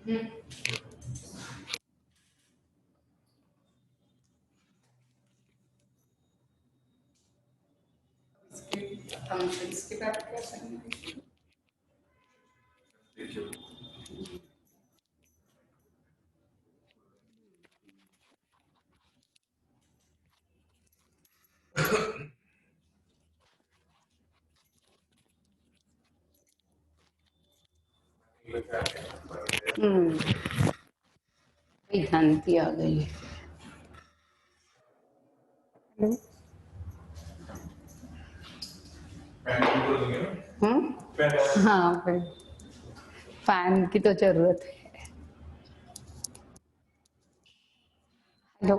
हम इसकी बात कर सकते हैं। शांति आ गई। हाँ फिर फैन की तो जरूरत है। Hello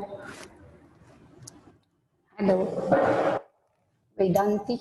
hello Vedanti.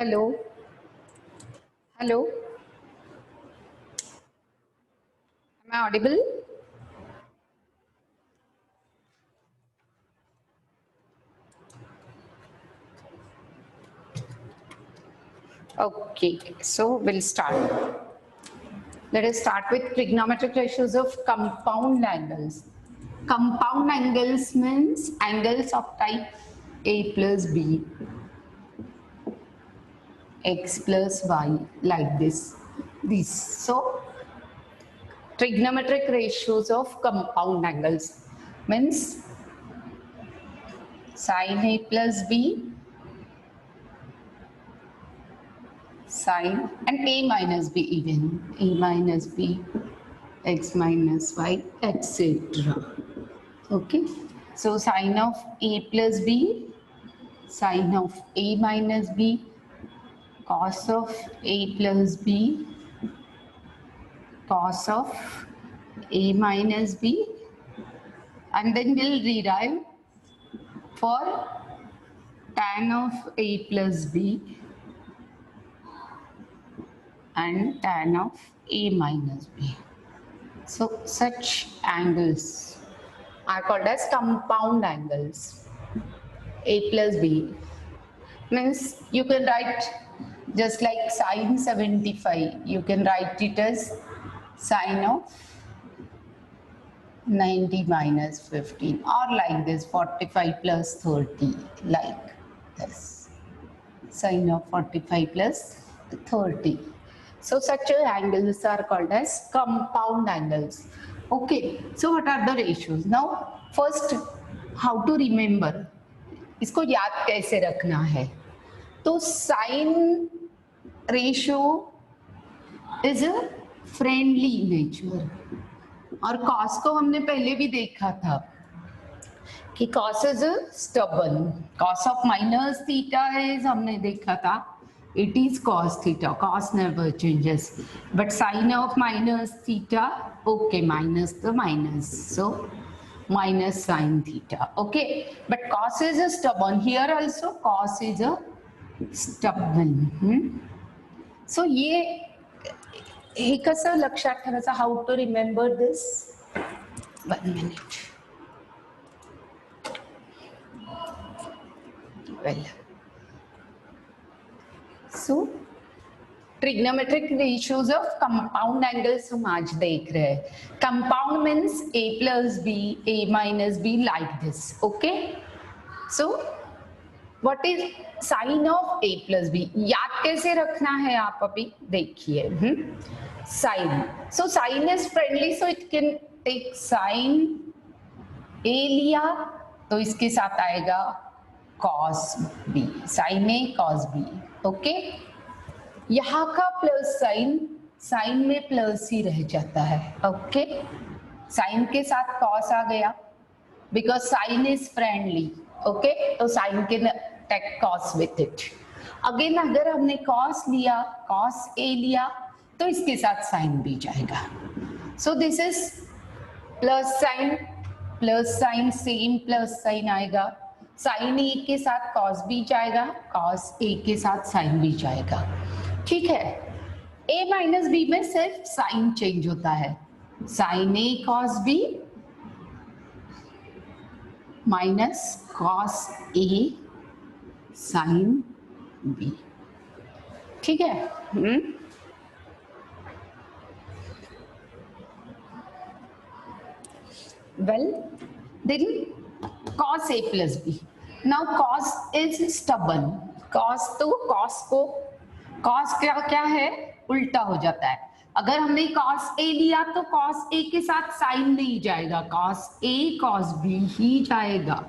Hello. Hello. Am I audible? Okay, so we'll start. Let us start with trigonometric ratios of compound angles. Compound angles means angles of type a plus b, x plus y, like this. These. So, trigonometric ratios of compound angles means sin a plus b, sin and a minus b even, a minus b, x minus y, etc. Okay, so sin of a plus b, sin of a minus b, cos of a plus b, cos of a minus b, and then we'll derive for tan of a plus b and tan of a minus b. So such angles are called as compound angles. A plus b means you can write just like sin 75, you can write it as sin of 90 minus 15, or like this 45 plus 30, like this, sin of 45 plus 30. So such angles are called as compound angles. Okay, so what are the ratios? Now first, how to remember, इसको याद कैसे रखना है? तो sine ratio is a friendly nature, और cos को हमने पहले भी देखा था कि cos is a stubborn, cos of minus theta is, हमने देखा था it is cos theta, cos never changes, but sine of minus theta, okay, minus the minus, so minus sin theta, okay, but cos is a stubborn, here also cos is a stubborn. So हे कसं लक्षात ठेवायचं, how to remember this? 1 minute. Well, so trigonometric ratios of compound angles हम आज देख रहे हैं. Compound means a plus b, a minus b, like this. Okay, so what is sine of a plus b? याद कैसे रखना है आप अभी देखिए. Sine, so sine is friendly, so it can take sine a लिया तो इसके साथ आएगा cos b, sine a cos b. Okay, यहाँ का प्लस साइन, साइन में प्लस ही रह जाता है. ओके, साइन के साथ कॉस आ गया because sine is friendly. Okay, तो साइन के take cos with it. Again अगर हमने कॉस लिया, कॉस ए लिया तो इसके साथ साइन भी जाएगा. So this is plus sign, same plus sign आएगा. साइन ए के साथ कॉस भी जाएगा, कॉस ए के साथ साइन भी जाएगा. ठीक है, a माइनस बी में सिर्फ साइन चेंज होता है, sign A cos B minus cos A sine B. ठीक है. Well, then cos a plus b. Now cos is stubborn. cos तो cos को cos क्या है, उल्टा हो जाता है. अगर हमने cos a लिया तो cos a के साथ sin नहीं जाएगा, cos a cos b ही जाएगा.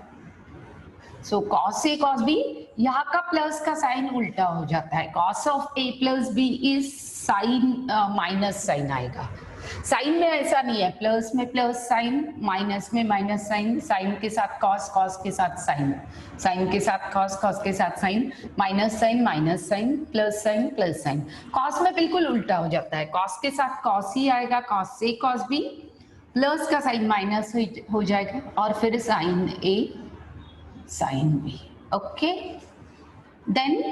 So cos a cos b, यहाँ का प्लस का साइन उल्टा हो जाता है. cos of a plus b is sine minus sine आएगा. साइन में ऐसा नहीं है, प्लस में प्लस साइन, माइनस में माइनस साइन, साइन के साथ कॉस, कॉस के साथ साइन, साइन के साथ कॉस, कॉस के साथ sine, minus sine minus sine, plus sine. Cos में बिल्कुल उल्टा हो जाता है, कॉस के साथ कॉस ही आएगा, कॉस से कॉस बी, प्लस का साइन माइनस हो जाएगा और फिर sign A sine B. Okay, then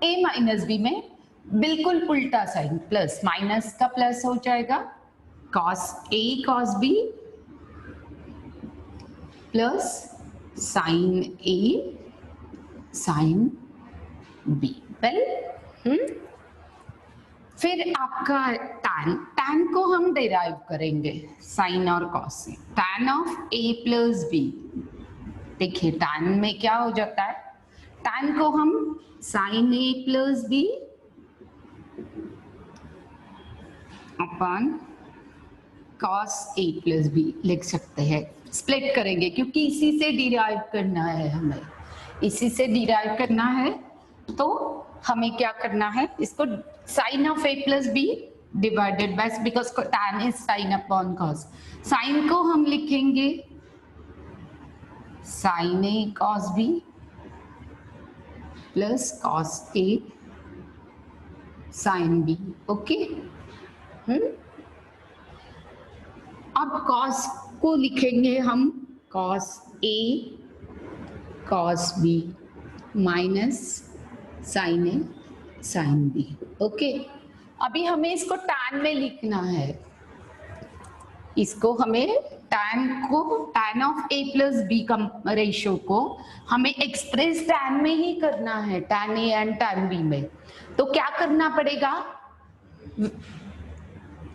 A minus B में बिल्कुल उल्टा साइन, प्लस माइनस का प्लस हो जाएगा, cos a cos b plus sin a sin b. Well, फिर आपका tan को हम डिराइव करेंगे sin और cos से. tan of a plus b, देखिए tan में क्या हो जाता है, tan को हम sin a plus b upon cos a plus b लिख सकते हैं. स्प्लिट करेंगे क्योंकि इसी से डिराइव करना है, हमें इसी से डिराइव करना है. तो हमें क्या करना है, इसको sin of a plus b divided by, because tan is sin upon cos. sin को हम लिखेंगे sin a cos b plus cos a sin b. Okay, अब cos को लिखेंगे हम cos a cos b minus sin a sin b. Okay, अभी हमें इसको tan में लिखना है. इसको हमें tan of a plus b का रेशियो को हमें एक्सप्रेस tan में ही करना है, tan a and tan b में. तो क्या करना पड़ेगा,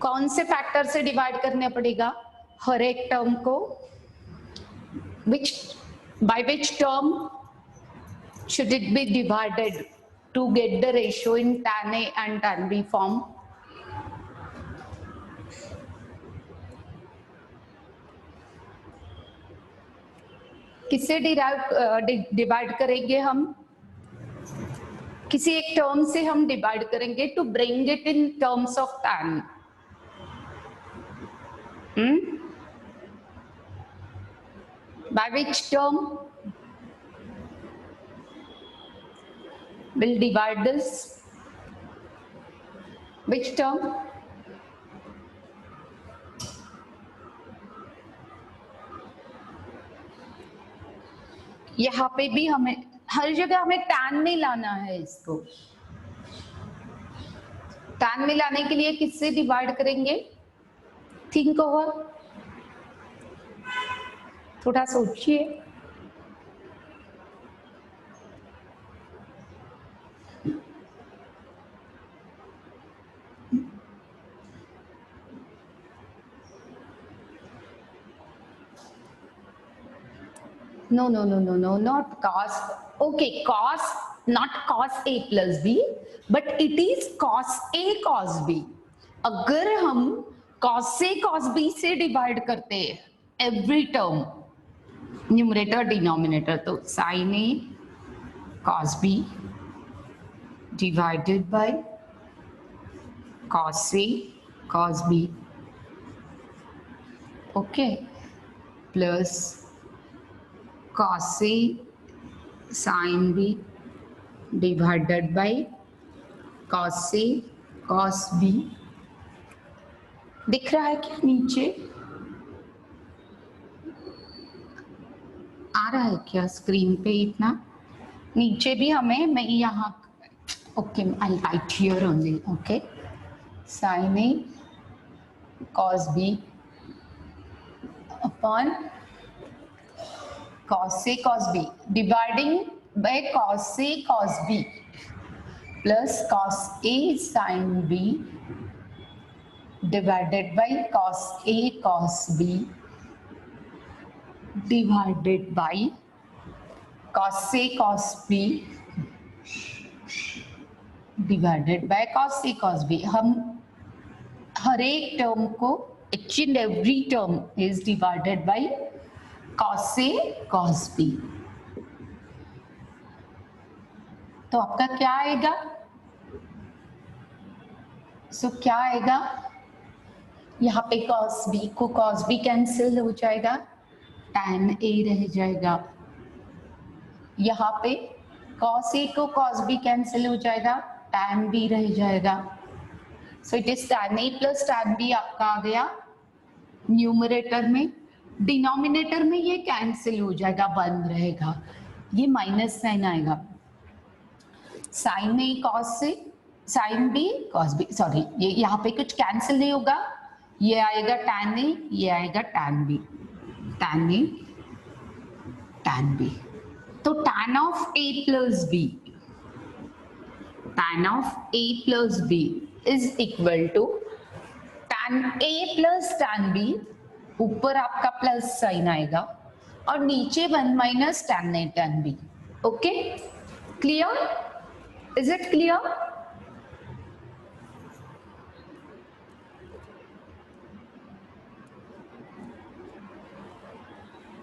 कौन से फैक्टर से डिवाइड करना पड़ेगा, हर एक टर्म को, by which term should it be divided to get the ratio in tan A and tan B form? किससे डिवाइड करेंगे हम, किसी एक टर्म से हम डिवाइड करेंगे to bring it in terms of tan. By which term will divide this? Which term? यहाँ पे भी हमें हर जगह हमें tan में लाना है. इसको tan में लाने के लिए किससे डिवाइड करेंगे, थिंक ओवर, थोड़ा सोचिए. No, not cos. Okay, cos, not cos a plus b, but it is cos a cos b. अगर हम cos से cos b से डिवाइड करते हैं एवरी टर्म, न्यूमरेटर डिनोमिनेटर, तो sin a cos b divided by cos a cos b. Okay, plus cos a sin b divided by cos a cos b. दिख रहा है क्या, नीचे आ रहा है क्या स्क्रीन पे, इतना नीचे भी हमें, मैं यहाँ, okay I right here only. Okay, sin a cos b upon cos a cos b dividing by cos a cos b plus cos a sin b divided by cos a cos b divided by cos A cos B divided by cos A cos B. हम हर एक term को, each and every term is divided by cos A cos B. तो आपका क्या आएगा? सो क्या आएगा? यहाँ पे cos B को cos B कैंसिल हो जाएगा, tan A रह जाएगा. यहाँ पे cos A को cos B कैंसिल हो जाएगा, tan B रह जाएगा. So it is tan A plus tan B आपका आ गया न्यूमरेटर में. डिनोमिनेटर में ये कैंसिल हो जाएगा, 1 रहेगा, ये माइनस साइन आएगा. Sine A cos A, sine B cos B, sorry ये यहाँ पे कुछ कैंसिल नहीं होगा, ये आएगा tan A, ये आएगा tan B, tan A tan B. तो tan of A plus B, tan of A plus B is equal to tan A plus tan B. ऊपर आपका प्लस साइन आएगा और नीचे 1 minus tan A tan B. Okay, clear? Is it clear?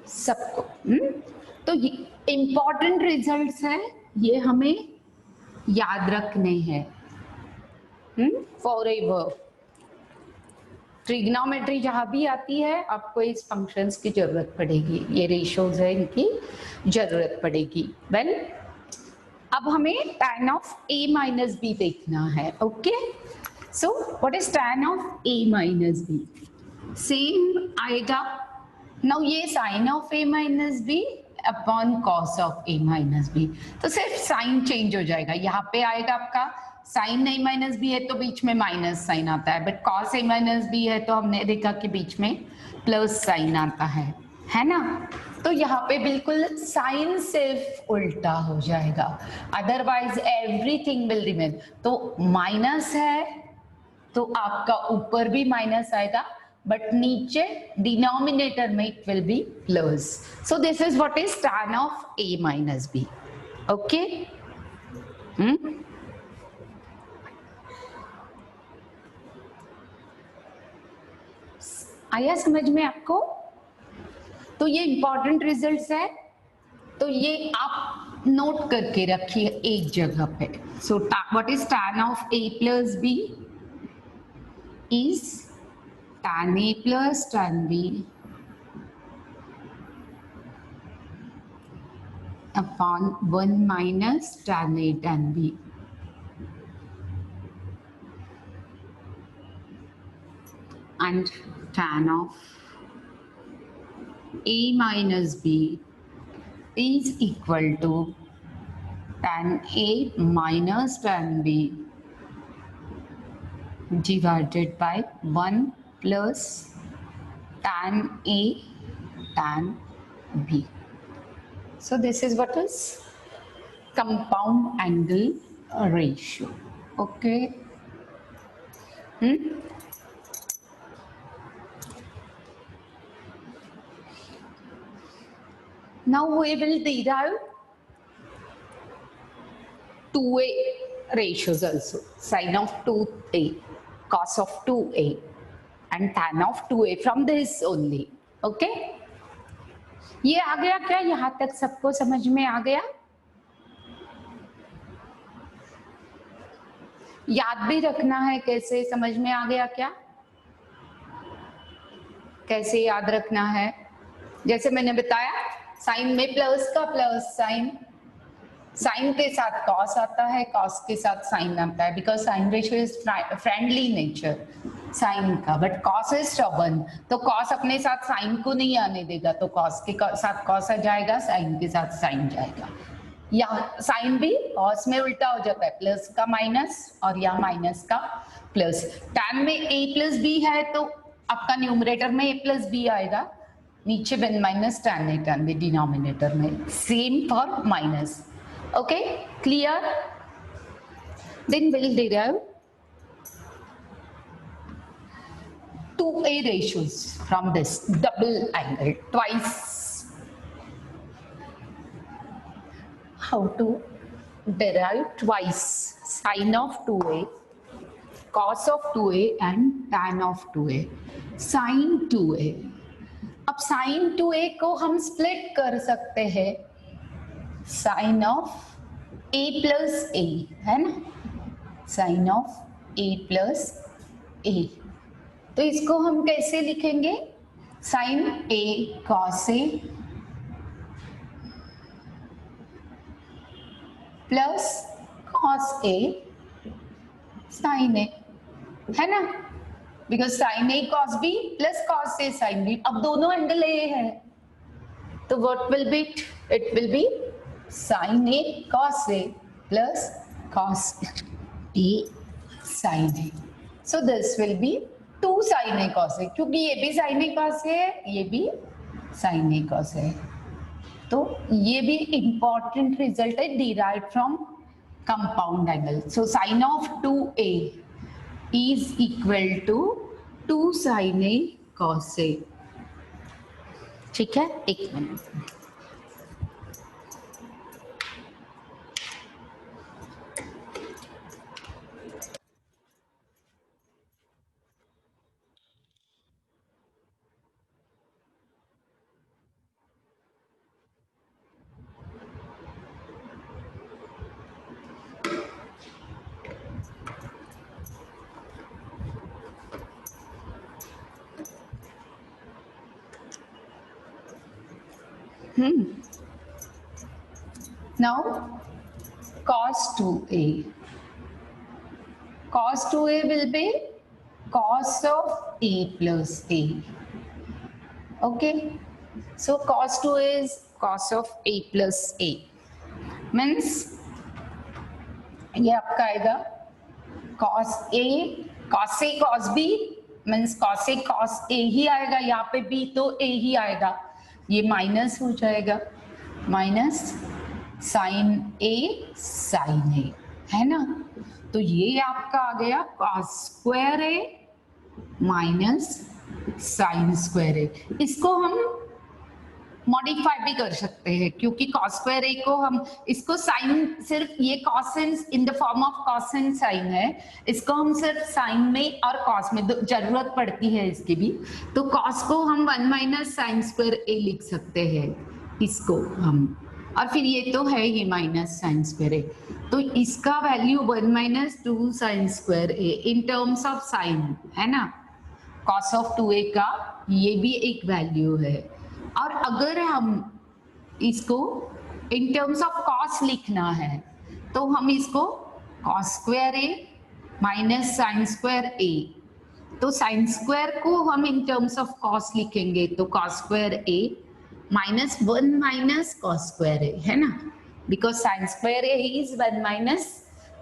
सबको तो ये important results है, ये हमें याद रखने हैं फॉरएवर. ट्रिग्नोमेट्री जहां भी आती है आपको इस फंक्शंस की जरूरत पड़ेगी, ये रेशियोज है इनकी जरूरत पड़ेगी. वेल अब हमें tan of A minus B देखना है. Okay, so what is tan of A minus B? Same आएगा. नाउ ये sin of A minus B upon cos of A minus B, तो सिर्फ साइन चेंज हो जाएगा. यहाँ पे आएगा आपका साइन A माइनस बी है तो बीच में माइनस साइन आता है, but cos A minus b है तो हमने देखा कि बीच में प्लस साइन आता है ना. तो यहाँ पे बिल्कुल साइन सिर्फ उल्टा हो जाएगा, अदरवाइज एवरीथिंग विल रिमेन. तो माइनस है तो आपका ऊपर भी माइनस आएगा, बट नीचे डिनोमिनेटर में it will be plus. So this is what is tan of A minus B. Okay, आया समझ में आपको? तो ये इंपॉर्टेंट रिजल्ट्स है, तो ये आप नोट करके रखिए एक जगह पे. सो what is tan of A plus B is tan A plus tan B upon 1 minus tan A tan B. And tan of A minus B is equal to tan A minus tan B divided by 1 plus tan A tan B. So this is what is compound angle ratio. Okay. Now we will derive 2A ratios also. Sin of 2A, cos of 2A and tan of 2A from this only. Okay? ये आ गया क्या? यहां तक सबको समझ में आ गया? याद भी रखना है कैसे, समझ में आ गया क्या? कैसे याद रखना है? जैसे मैंने बताया साइन में प्लस का प्लस साइन, साइन के साथ कॉस आता है, कॉस के साथ साइन आता है, because sine ratio is friendly nature sine का, बट कॉस इज स्टबर्न. तो कॉस अपने साथ साइन को नहीं आने देगा, तो कॉस के साथ कॉस आ जाएगा, साइन के साथ साइन जाएगा. यहाँ साइन भी कॉस में उल्टा हो जाता है, प्लस का माइनस और यहाँ माइनस का प्लस. टैन में a प्लस बी है तो आपका न्यूमरेटर में a प्लस बी आएगा, नीचे 1 minus tan A tan B denominator में. Same for minus. Okay, clear? Then will derive 2A ratios from this double angle, twice how to derive twice sine of 2a, cos of 2a and tan of 2a. sin 2a, अब sin 2a को हम split कर सकते हैं sine of a plus a, है ना, sine of a plus a। तो इसको हम कैसे लिखेंगे, sine a cos a plus cos a sin a, है ना, because sine a cos b plus cos a sin b, अब दोनों एंगल a है, तो what will be, it will be sin a cos a plus cos a sin a। So this will be 2 sin a cos a, क्योंकि ये भी sin a cos a है, ये भी sin a cos a है। तो ये भी इंपॉर्टेंट रिजल्ट है derive from compound angle. So sine of 2a is equal to 2 sin a cos a। ठीक है, एक minute. Now cos 2a, cos 2a will be cos of a plus a। Okay, so cos 2a is cos of a plus a, means ये आपका आएगा cos a cos b, means cos a cos a ही आएगा, यहाँ पे b तो a ही आएगा, ये minus हो जाएगा, minus sine a sine a, है ना। तो ये आपका आ गया cos square a minus sine square a। इसको हम मॉडिफाई भी कर सकते हैं, क्योंकि cos स्क्वायर a को हम इसको साइन, सिर्फ ये cosine in the form of cosine sine है, इसको हम सिर्फ साइन में और cos में जरूरत पड़ती है इसकी भी, तो cos को हम 1 माइनस साइन स्क्वायर a लिख सकते हैं, इसको हम, और फिर ये तो है ये माइनस साइन स्क्वायर a, तो इसका value 1 minus 2 sign square a in terms of sine, है ना। cos ऑफ 2a का ये भी एक वैल्यू है, और अगर हम इसको इन टर्म्स ऑफ cos लिखना है तो हम इसको cos square a minus sine square a, तो साइन स्क्वायर को हम इन टर्म्स ऑफ cos लिखेंगे तो cos square a minus 1 minus cos square a, है ना, because sign square a is 1 minus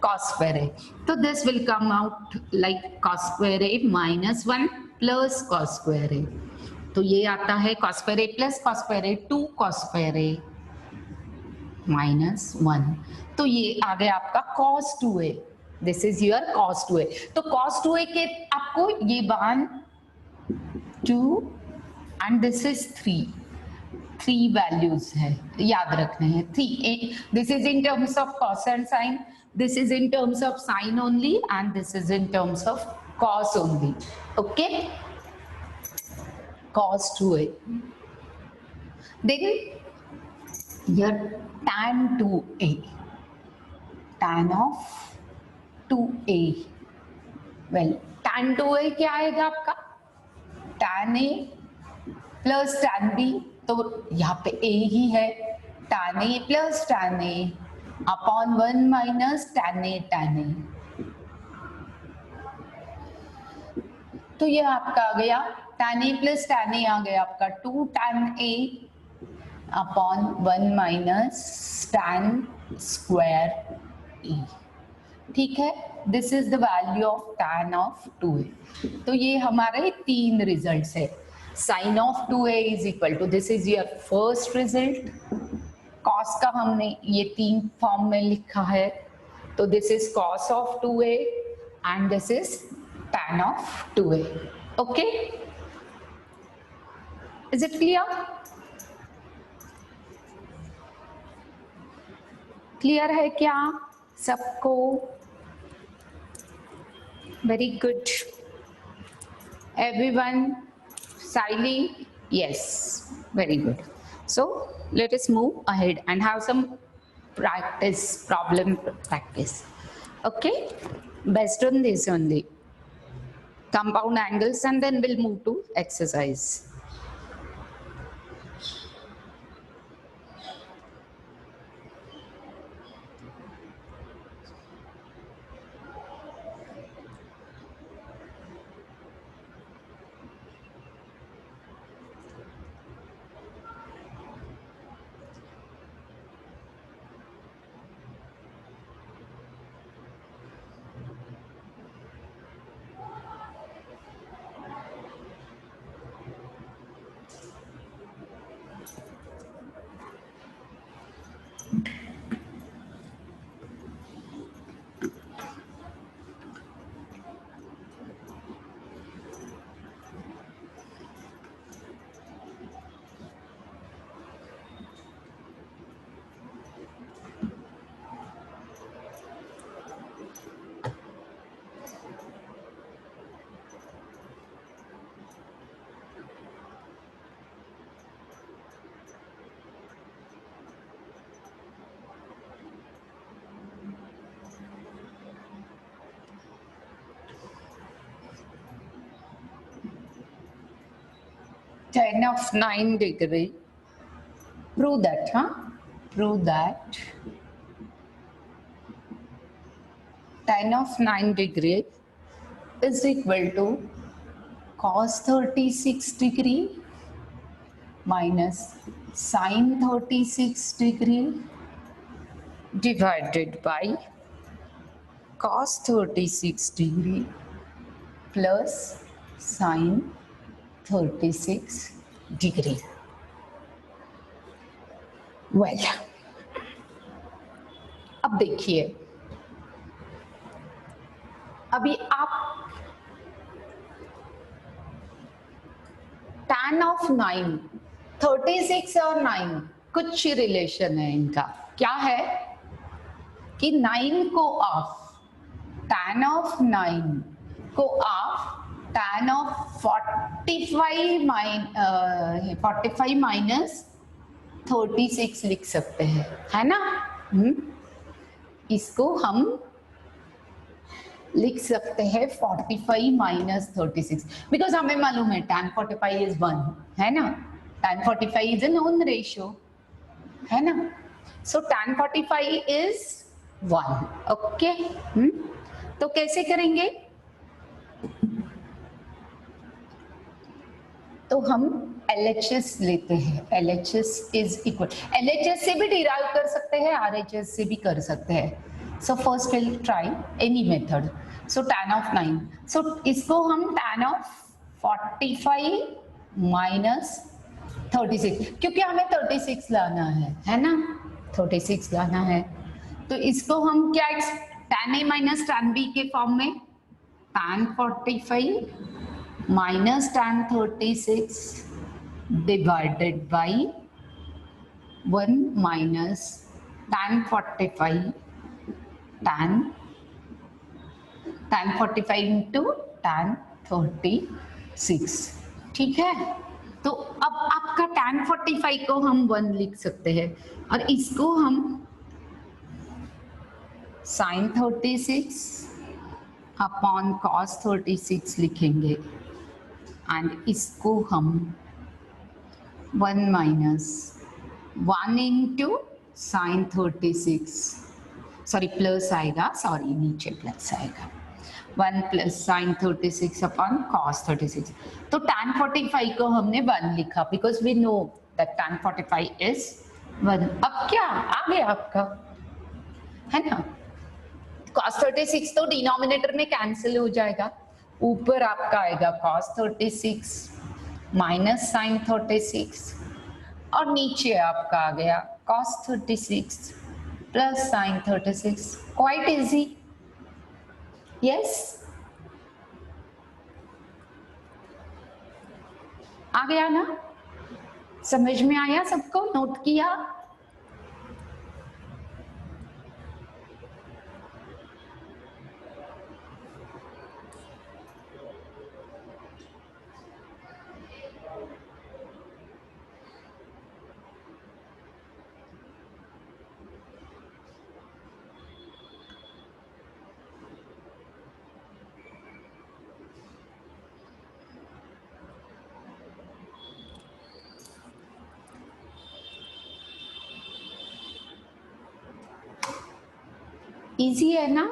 cos square a, तो this will come out like cos square a minus 1 plus cos square a, तो ये आता है cos square a plus cos square a 2 cos square a minus 1, तो ये आ गया आपका cos 2a, this is your cos 2a। तो cos 2a के आपको ये 1 2 एंड दिस इज 3 वैल्यूज है, याद रखने हैं 3। This is in terms of cos and sin, this is in terms of sin only, and this is in terms of cos only. Okay, cos 2a, then your tan 2a, tan of 2a, well tan 2a क्या आएगा आपका, tan a plus tan b, तो यहाँ पे a ही है, tan a plus tan a upon 1 minus tan a tan a, तो ये आपका आ गया tan a plus tan a आ गया आपका 2 tan a upon 1 minus tan square a। ठीक है, this is the value of tan of 2a। तो ये हमारे 3 रिजल्ट्स है। Sine of 2a is equal to, this is your first result, cos का हमने ये 3 फॉर्म में लिखा है, तो this is cos of 2a and this is tan of 2a। okay, is it clear? Clear है क्या सबको? Very good everyone. Saili, yes, very good. So let us move ahead and have some practice, problem practice. Okay, based on this only, compound angles, and then we'll move to exercise. Tan of 9 degree. Prove that, huh? Prove that tan of 9 degree is equal to cos 36 degree minus sin 36 degree divided by cos 36 degree plus sin 36 degree. Well, अब देखिए, अभी आप tan of 9, 36 और 9 कुछ relation है इनका. क्या है कि 9 को आप tan of 9 को आप tan of 45 माइनस 36 लिख सकते हैं, है ना? इसको हम लिख सकते हैं 45 माइनस 36, बिकॉज हमें मालूम है tan 45 इज 1, है ना? tan 45 is a known ratio, है ना? सो tan 45 इज 1. ओके, तो कैसे करेंगे? तो हम LHS लेते हैं. LHS इज इक्वल, LHS से भी डिराइव कर सकते हैं, RHS से भी कर सकते हैं. So first will try any method. So tan of 9, सो इसको हम tan of 45 माइनस 36, क्योंकि हमें 36 लाना है ना? 36 लाना है, तो इसको हम क्या tan A minus tan B के फॉर्म में tan 45 minus tan 36 divided by 1 minus tan 45 tan 45 into tan 36. ठीक है? तो अब आपका tan 45 को हम 1 लिख सकते हैं और इसको हम sin 36 अपॉन cos 36 लिखेंगे, एंड इसको हम 1 minus 1 into sine 36, sorry plus आएगा, सॉरी नीचे प्लस आएगा, 1 प्लस साइन 36 अपॉन कॉस 36. तो tan 45 को हमने 1 लिखा because we know that tan 45 is 1. अब क्या आ गया आपका, है ना? cos 36 तो डिनोमिनेटर में कैंसिल हो जाएगा, ऊपर आपका आएगा cos 36 माइनस साइन 36 और नीचे आपका आ गया cos 36 plus sine 36. Quite easy, yes? आ गया ना? समझ में आया सबको? नोट किया? इजी है ना?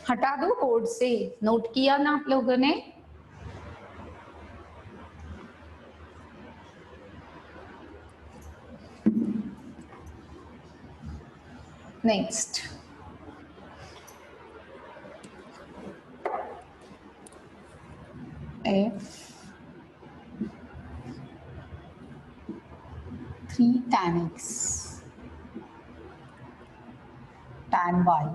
हटा दो बोर्ड से, नोट किया ना आप लोगों ने? Next, f 3 tan x tan y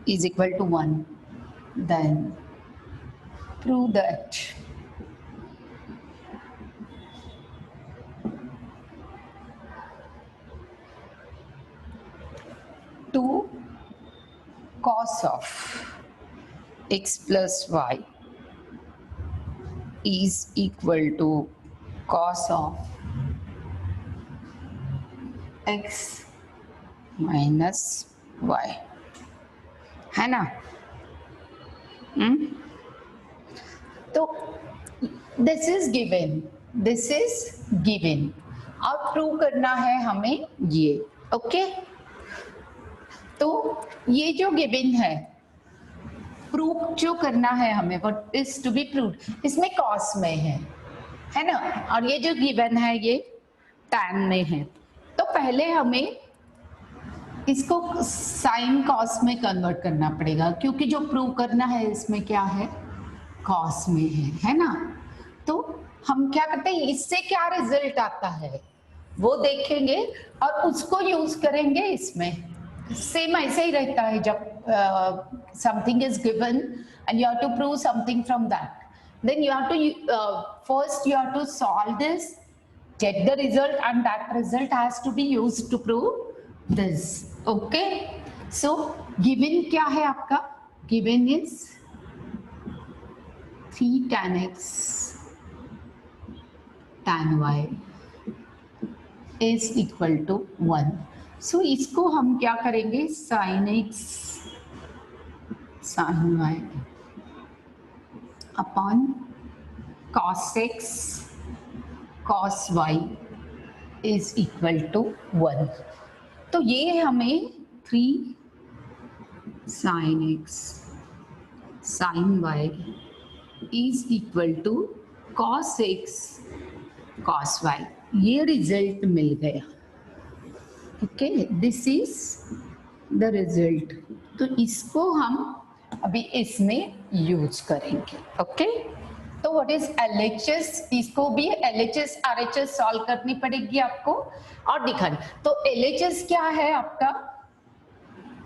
is equal to 1, then prove that two cos of x plus y is equal to cos of x minus y, है ना? तो दिस इज गिवन और प्रूव करना है हमें ये, ओके? तो ये जो गिवन है, प्रूव जो करना है हमें, what is to be proved, इसमें कॉस में है ना? और ये जो गिवन है ये टैन में है। तो पहले हमें इसको साइन कॉस में कन्वर्ट करना पड़ेगा, क्योंकि जो प्रूव करना है इसमें क्या है, कॉस में है ना? तो हम क्या करते हैं, इससे क्या रिजल्ट आता है वो देखेंगे और उसको यूज करेंगे इसमें। सेम ऐसे ही रहता है जब something is given and you have to prove something from that, then you have to first you have to solve this, get the result, and that result has to be used to prove this, okay? So given क्या है आपका, given is 3 tan x tan y is equal to 1. so इसको हम क्या करेंगे, sin x sin y upon cos x cos y is equal to 1. तो ये हमें 3 sin x sin y is equal to cos x cos y, ये result मिल गया, okay? This is the result. तो इसको हम अभी इसमें यूज करेंगे, ओके? तो व्हाट इज LHS, इसको भी LHS RHS सॉल्व करनी पड़ेगी आपको और दिखाना। तो LHS क्या है आपका,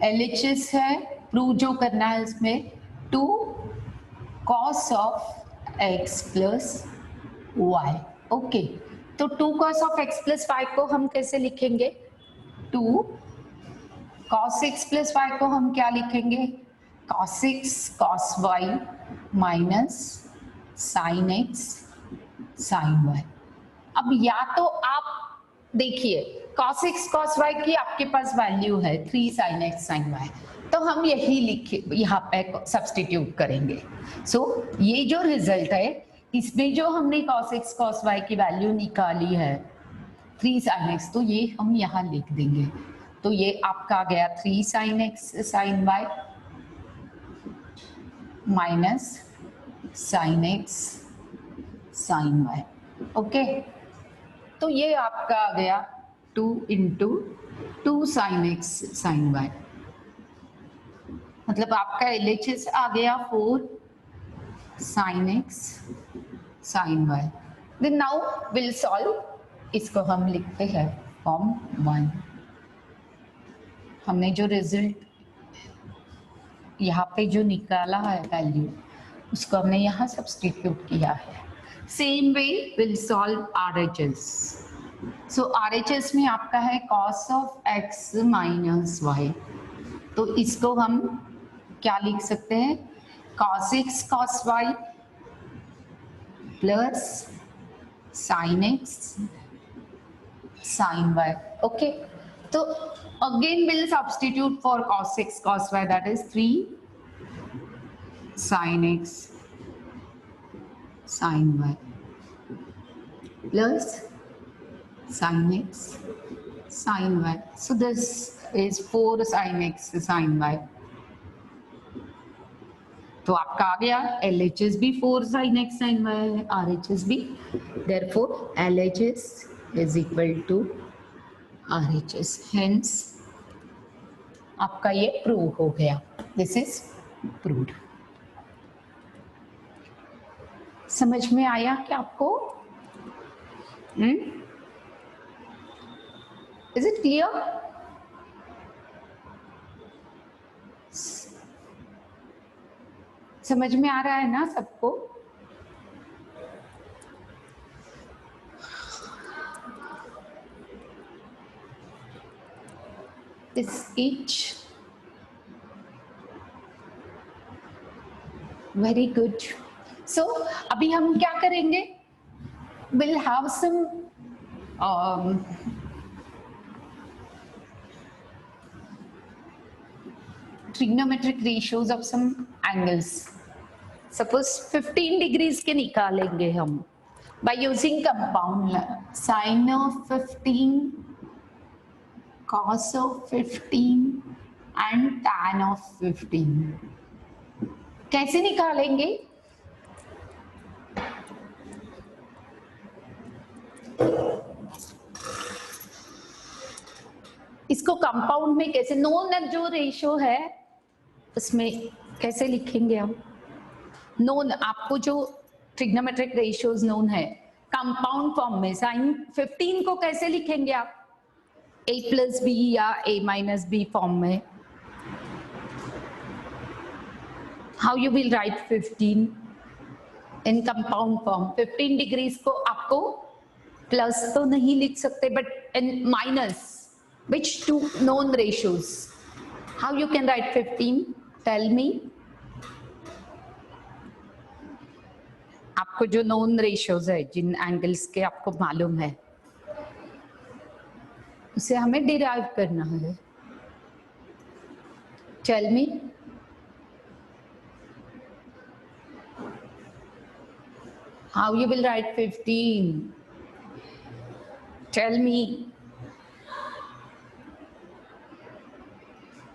LHS है प्रूव जो करना है इसमें 2 cos of x plus y, okay? तो 2 cos of x plus y को हम कैसे लिखेंगे, 2 cos x plus y को हम क्या लिखेंगे, cos x cos y minus sin x sin y। अब या तो आप देखिए cos x cos y की आपके पास वैल्यू है 3 sin x sin y, तो हम यही लिखे यहाँ पे सब्स्टिट्यूट करेंगे। सो ये जो रिजल्ट है इसमें जो हमने cos x cos y की वैल्यू निकाली है 3 sin x, तो ये हम यहाँ लिख देंगे। तो ये आपका आ गया 3 sin x sin y minus sin x sin y, okay? तो ये आपका आ गया 2 into 2 sin x sin y, मतलब आपका LHS आ गया 4 sin x sin y। Then now we'll solve, इसको हम लिखते हैं फॉर्म 1। हमने जो रिजल्ट यहाँ पे जो निकाला है वैल्यू, उसको हमने यहाँ सब्स्टिट्यूट किया है। Same way will solve RHS। So RHS में आपका है cos of x minus y, तो इसको हम क्या लिख सकते हैं, cos x cos y plus sin x sin y, okay? तो So again we'll substitute for cos x cos y, that is 3 sin x sin y plus sin x sin y. So this is 4 sin x sin y. तो आपका आ गया LHS भी 4 sin x sin y है, RHS भी, therefore LHS is equal to RHS, hence आपका ये prove हो गया, दिस इज प्रूव्ड। समझ में आया क्या आपको? Is it clear? समझ में आ रहा है ना सबको? This each very good. So अभी हम क्या करेंगे? We'll have some trigonometric ratios of some angles. Suppose 15 degrees के निकालेंगे हम by using compound sin of 15, cos of 15 and tan of 15. कैसे निकालेंगे? इसको कंपाउंड में कैसे, नोन जो रेशियो है उसमें कैसे लिखेंगे हम? नोन आपको जो ट्रिग्नोमेट्रिक रेशियोज नोन है कंपाउंड फॉर्म में, साइन 15 को कैसे लिखेंगे आप? a प्लस बी या a माइनस बी फॉर्म में? How you will write 15 in compound form? 15 degrees को आपको प्लस तो नहीं लिख सकते, but in minus which two known ratios? How you can write 15? Tell me. आपको जो known ratios है, जिन angles के आपको मालूम है, उसे हमें derive करना है. Tell me. How you will write 15? Tell me.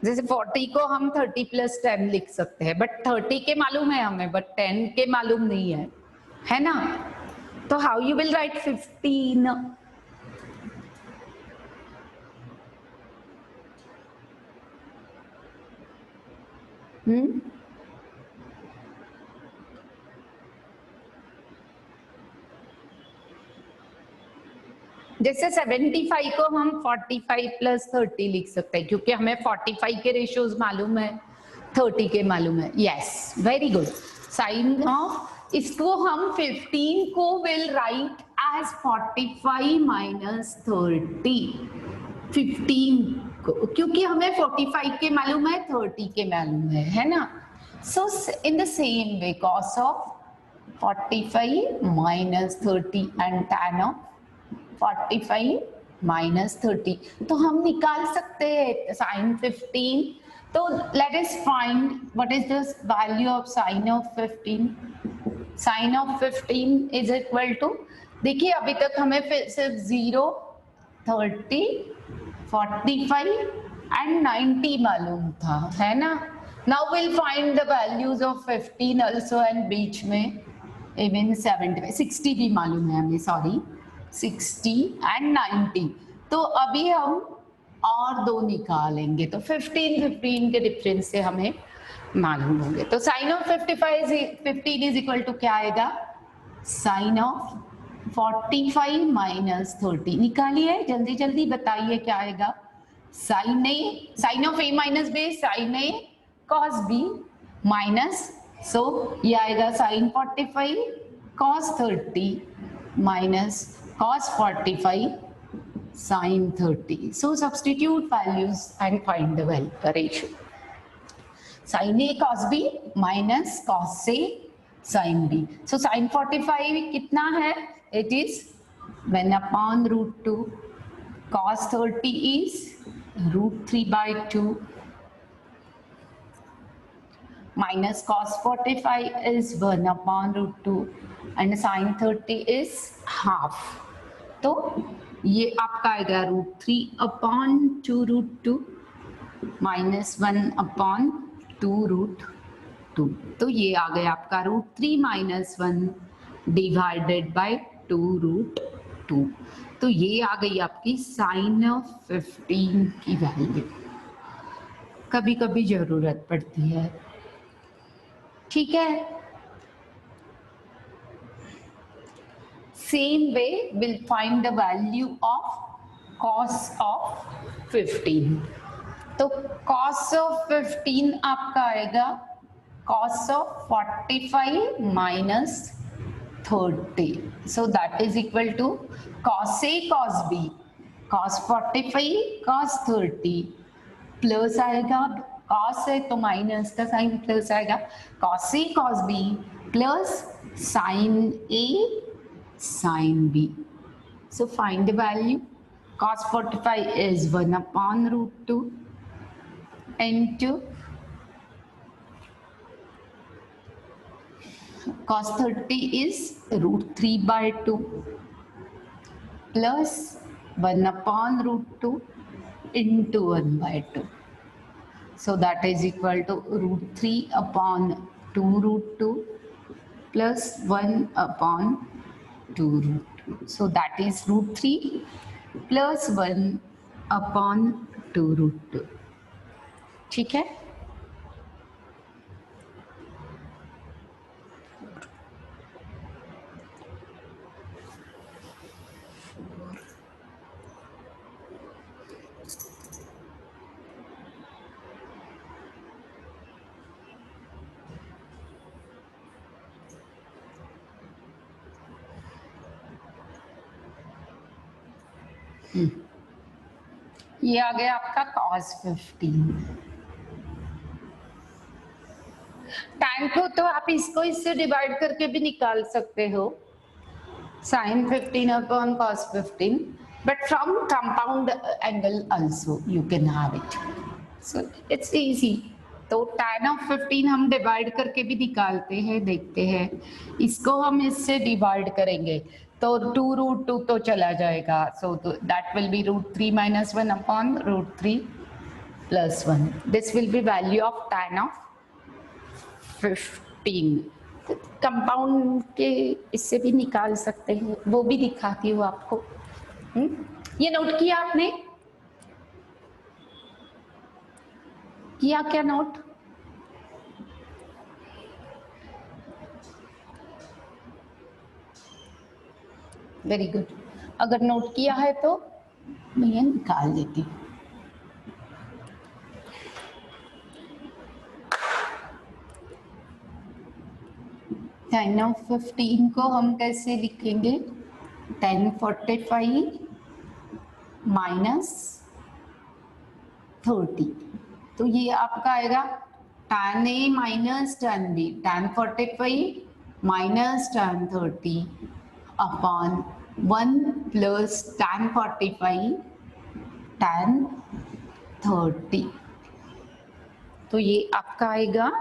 जैसे 40 को हम 30 प्लस 10 लिख सकते हैं, बट 30 के मालूम है हमें, बट 10 के मालूम नहीं है ना? तो हाउ यू विल राइट 15? जैसे 75 को हम 45 प्लस 30 लिख सकते हैं, क्योंकि हमें 45 के रेशियोज मालूम है, 30 के मालूम है. Yes, very good. Sine of, इसको हम 15 को विल राइट एज 45 माइनस 30. 15 को, क्योंकि हमें 45 के मालूम है, 30 के मालूम है ना? So in the same way cos of 45 minus 30 and tan of 45 minus 30, तो हम निकाल सकते हैं साइन 15. तो let us find what is the value of sine of 15. Sine of 15 is equal to, देखिए अभी तक हमें सिर्फ 0, 30, 45 एंड 90 मालूम था, है ना? Now will find the values of 15 also, and बीच में इवन 70, 60 भी मालूम है हमें, सॉरी 60 एंड 90. तो अभी हम और दो निकालेंगे, तो 15 के डिफरेंस से हमें मालूम होंगे. तो sine of 15 is equal to क्या आएगा? Sine of 45 minus 30. निकालिए, जल्दी जल्दी बताइए क्या आएगा? Sine of a minus B, sine a cos b minus, so ये आएगा sine 45 cos 30 minus cos 45 sin 30. So substitute values and find the ratio. Sin A cos B minus cos A sin B. So sin 45 कितना है? It is 1 upon root 2 cos 30 is √3/2 minus cos 45 is 1/√2 and sin 30 is half. तो ये आपका आएगा √3/2√2 minus 1/2√2. तो ये आ गया आपका √3 - 1 डिवाइडेड बाय 2√2. तो ये आ गई आपकी sin ऑफ 15 की वैल्यू. कभी कभी जरूरत पड़ती है, ठीक है. Same way we'll find the value of cos of 15. तो cos of 15 आपका आएगा cos of 45 minus 30. So that is equal to cos A cos B, cos 45 cos 30 plus आएगा cos है तो माइनस का साइन प्लस आएगा cos A cos B plus sin A sin B. So find the value. Cos 45 is 1/√2 into cos 30 is √3/2 plus 1/√2 into 1/2. So that is equal to √3/2√2 plus 1/2√2. So that is √3 plus 1/2√2. ठीक है. ये आ गया आपका cos 15. tan को तो आप इसको इससे डिवाइड करके भी निकाल सकते हो, sin 15/cos 15, but from compound angle also you can have it. So it's easy. तो tan of 15 हम डिवाइड करके भी निकालते हैं, देखते हैं. इसको हम इससे डिवाइड करेंगे तो 2√2 तो चला जाएगा. So that will be √3 - 1/√3 plus 1. This will be value of tan of 15. Compound के इससे भी निकाल सकते हैं, वो भी दिखाती हूँ आपको. ये नोट किया आपने? किया क्या नोट? Very good. अगर नोट किया है तो मैं ये निकाल देती हूँ. tan of 15 को हम कैसे लिखेंगे? tan 45 minus 30. तो ये आपका आएगा tan A minus tan B, tan 45 minus tan 30 upon 1 plus tan 45 tan 30. तो ये आपका आएगा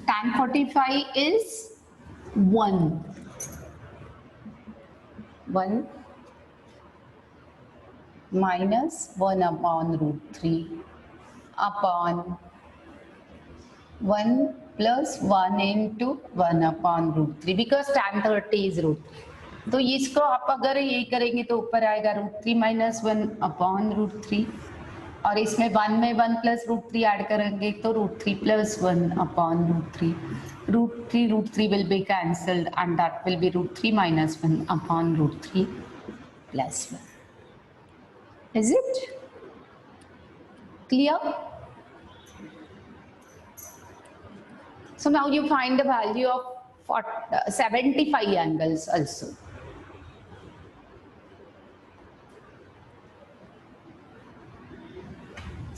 tan 45 is 1 minus 1/√3 upon 1 plus 1 into 1/√3 because tan 30 is √3. तो इसको आप अगर ये करेंगे तो ऊपर आएगा √3 - 1/√3 और इसमें 1 में 1 प्लस √3 ऐड करेंगे तो √3 plus 1/√3. √3 will be cancelled and that will be √3 - 1/√3 plus 1. Is it clear? So now you find the value of 75 angles also.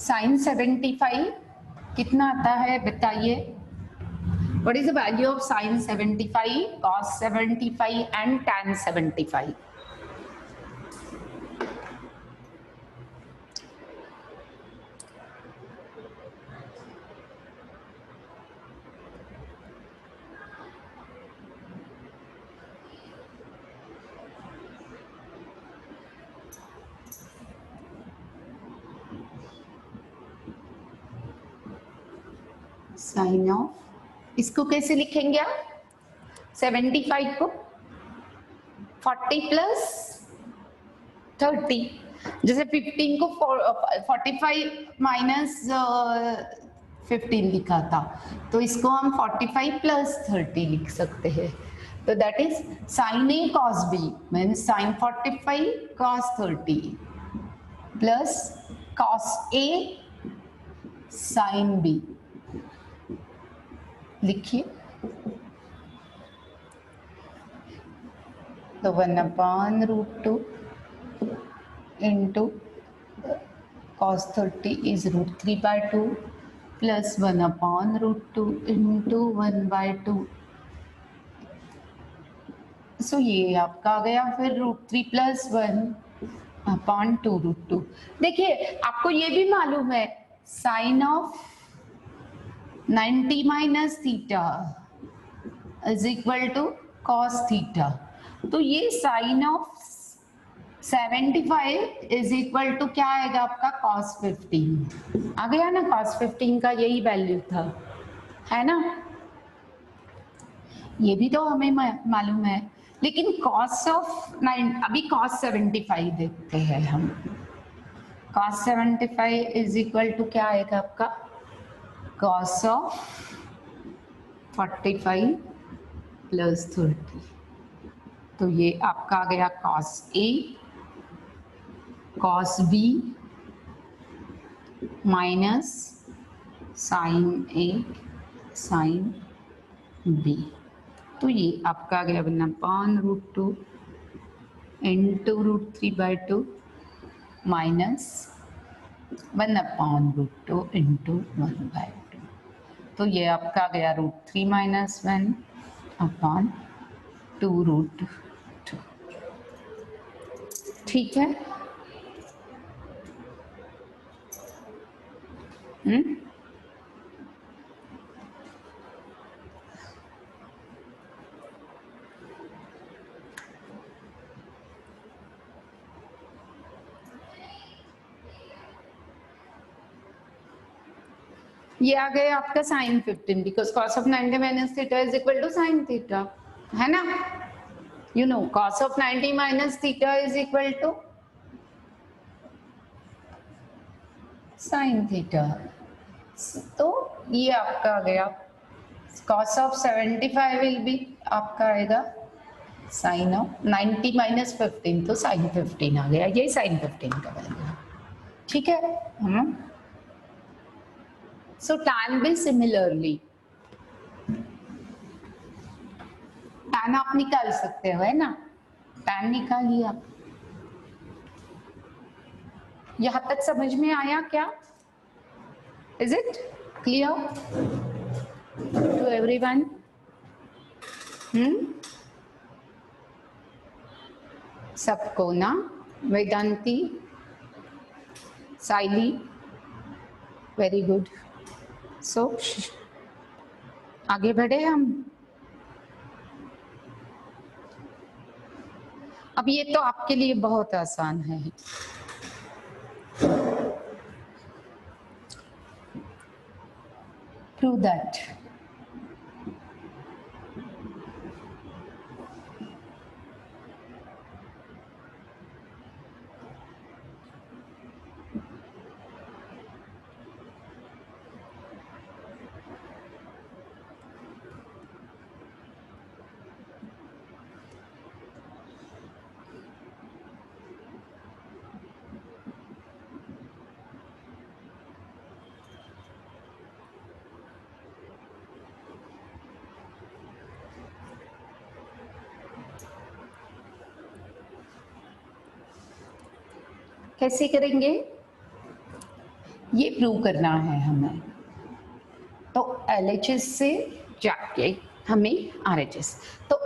Sin 75 कितना आता है बताइए? What is the value of sin 75, cos 75 and tan 75? Sign of, इसको कैसे लिखेंगे आप? 75 को 40 plus 30, जैसे 15 को 45 माइनस 15 लिखा था, तो इसको हम 45 प्लस 30 लिख सकते हैं। तो that is sine A cos B means sine 45 cos 30 plus cos A sine B. लिखिए, तो 1/√2 into cos 30 is √3/2 plus 1/√2 into 1/2। सो ये आपका आ गया फिर √3 + 1/2√2। देखिए आपको ये भी मालूम है sine of 90 minus theta is equal to cos theta, तो ये sine of 75 is equal to क्या आएगा आपका cos 15। आ गया ना, cos 15 का यही वैल्यू था, है ना? ये भी तो हमें मालूम है, लेकिन cos ऑफ 9 अभी cos 75 देखते हैं हम। cos 75 इज इक्वल टू क्या आएगा आपका cos ऑफ 45 प्लस 30, तो ये आपका आ गया cos A cos B minus sine A sine B। तो ये आपका आ गया 1/√2 into √3/2 माइनस 1/√2 into 1/2। तो ये आपका आ गया √3 - 1/2√2। ठीक है? ये आ गया आपका sine 15 because cos of 90 minus theta is equal to sine theta, है ना? You know cos of 90 minus theta is equal to sine theta. तो ये आपका आ गया cos ऑफ 75 विल बी आपका आएगा साइन ऑफ 90 माइनस 15, तो साइन 15 आ गया, ये साइन 15 का वैल्यू। ठीक है? So tan भी similarly, tan आप निकाल सकते हो, है ना? tan निकालिए आप। यहां तक समझ में आया क्या? Is it clear to everyone? सबको ना? वेदांती, साइली, वेरी गुड। सो आगे बढ़े हम। अब ये तो आपके लिए बहुत आसान है। Prove that. कैसे करेंगे? ये प्रूव करना है हमें, तो LHS से जाके हमें RHS, तो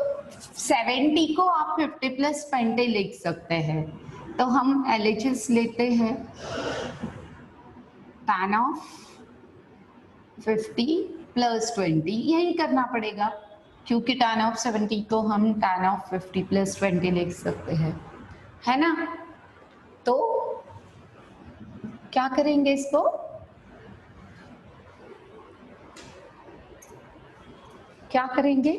70 को आप 50 प्लस 20 लिख सकते हैं, तो हम LHS लेते हैं tan ऑफ 50 प्लस 20, यही करना पड़ेगा क्योंकि tan ऑफ 70 को हम tan ऑफ 50 प्लस 20 लिख सकते हैं, है ना? तो क्या करेंगे इसको? क्या करेंगे,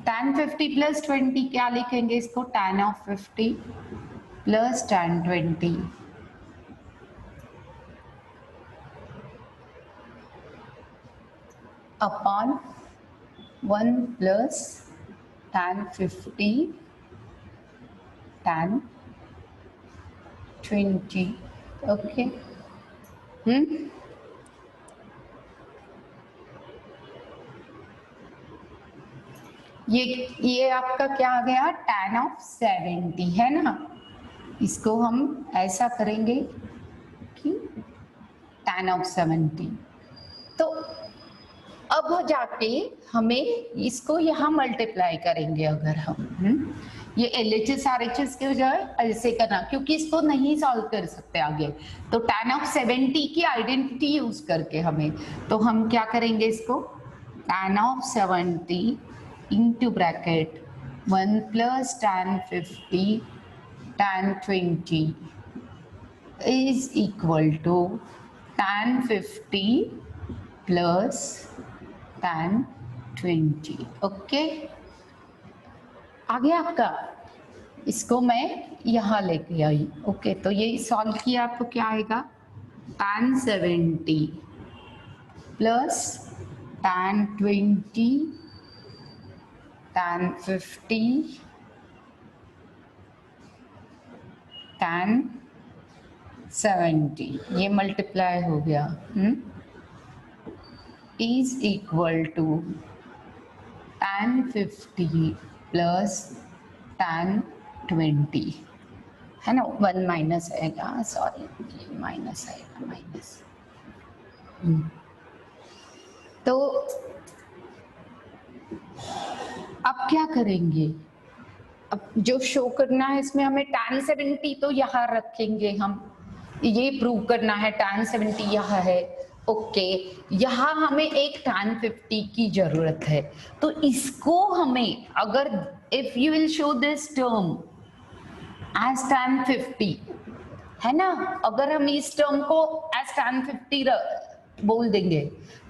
tan 50 प्लस 20 क्या लिखेंगे इसको, tan of 50 plus tan 20 upon 1 plus tan 50 tan 20. Okay ये आपका क्या आ गया, tan ऑफ 70 है ना। इसको हम ऐसा करेंगे कि tan ऑफ 70, तो अब जाके हमें इसको यहाँ मल्टीप्लाई करेंगे अगर हम ये LHS RHS के बजाय ऐसे करना, क्योंकि इसको नहीं सॉल्व कर सकते आगे, तो tan ऑफ 70 की आइडेंटिटी यूज करके हमें, तो हम क्या करेंगे इसको, tan of 70 into bracket 1 plus tan 50 tan 20 is equal to tan 50 plus tan 20. Okay, आगे आपका, इसको मैं यहाँ लेके आई। ओके, तो ये सॉल्व किया तो क्या आएगा, tan 70 plus tan 20 tan 50 tan 70, ये मल्टीप्लाई हो गया, is equal to tan 50 plus tan 20, है ना। 1 माइनस आएगा, सॉरी माइनस आएगा, माइनस। तो अब क्या करेंगे, अब जो शो करना है इसमें हमें tan 70 तो यहाँ रखेंगे हम, ये प्रूव करना है tan 70 यहाँ है। ओके, यहाँ हमें एक tan 50 की जरूरत है, तो इसको हमें अगर if you will show this term as tan 50, है ना, अगर हम इस टर्म को एज tan 50 बोल देंगे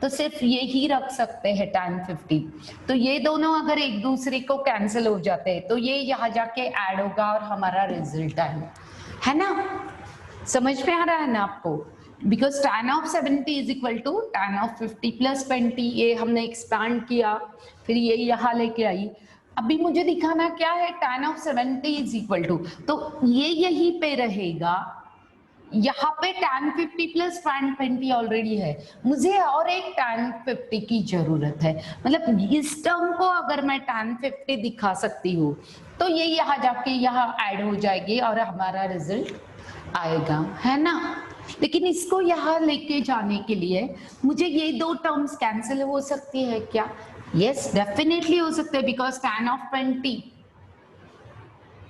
तो सिर्फ ये ही रख सकते हैं tan 50, तो ये दोनों अगर एक दूसरे को कैंसिल हो जाते हैं तो ये यहाँ जाके ऐड होगा और हमारा रिजल्ट आएगा, है ना। समझ में आ रहा है ना आपको, because tan of 70 is equal to tan of 50 plus 20, ये हमने एक्सपांड किया, फिर ये यहाँ लेके आई। अभी मुझे दिखाना क्या है, tan of 70 is equal to, तो ये यहीं पे रहेगा, यहाँ पे tan 50 प्लस tan 20 ऑलरेडी है, मुझे और एक tan 50 की जरूरत है, मतलब इस टर्म को अगर मैं tan 50 दिखा सकती हूँ तो ये यहाँ जाके यहाँ ऐड हो जाएगी और हमारा रिजल्ट आएगा, है ना। लेकिन इसको यहाँ लेके जाने के लिए मुझे ये दो टर्म्स कैंसिल हो सकती है क्या, यस डेफिनेटली हो सकते हैं, बिकॉज tan ऑफ 20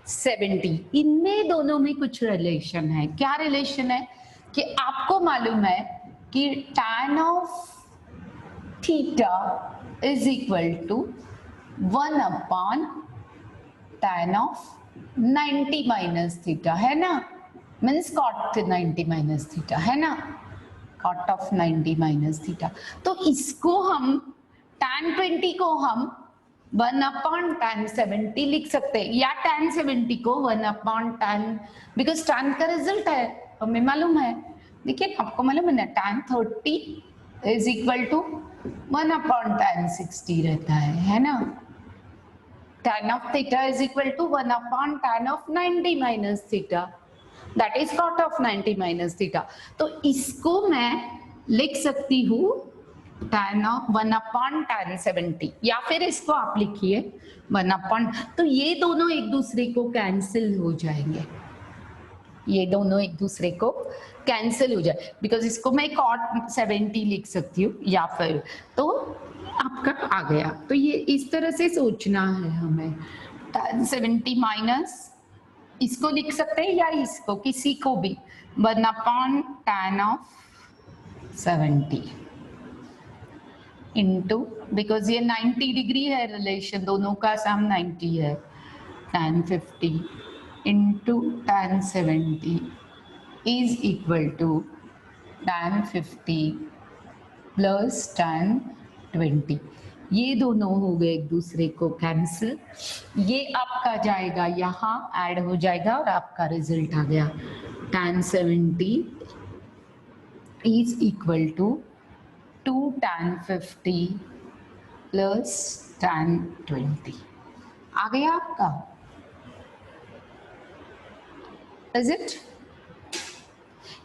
70 इनमें दोनों में कुछ रिलेशन है। क्या रिलेशन है कि आपको मालूम है कि tan of theta is equal to 1 upon tan of 90 minus theta, है ना, मीन्स cot 90 माइनस थीटा, है ना, cot ऑफ 90 माइनस थीटा। तो इसको हम tan 20 को हम 1 अपॉन tan 70 लिख सकते हैं, या tan 70 को 1 अपॉन tan, बिकॉज tan का रिजल्ट है हमें मालूम है, देखिए आपको मालूम है ना, tan 30 is equal to 1 upon tan 60 रहता है ना। tan of theta is equal to 1 upon tan of 90 minus theta, that is cot of 90 minus theta. तो इसको मैं लिख सकती हूँ tan ऑफ 1 अपॉन tan 70, या फिर इसको आप लिखिए 1 अपॉन, तो ये दोनों एक दूसरे को कैंसिल हो जाएंगे, ये दोनों एक दूसरे को कैंसिल हो जाए, बिकॉज इसको मैं cot 70 लिख सकती हूँ, या फिर तो आपका आ गया। तो ये इस तरह से सोचना है हमें, tan 70 माइनस इसको लिख सकते हैं या इसको, किसी को भी 1 upon tan of 70 into, because ये 90 डिग्री है रिलेशन, दोनों का सम 90 है, tan 50 into tan 70 is equal to tan 50 plus tan 20। ये दोनों हो गए एक दूसरे को कैंसिल, ये आपका जाएगा यहाँ ऐड हो जाएगा और आपका रिजल्ट आ गया tan 70 is equal to 2 tan 50 plus tan 20। आ गया आपका, इज इट?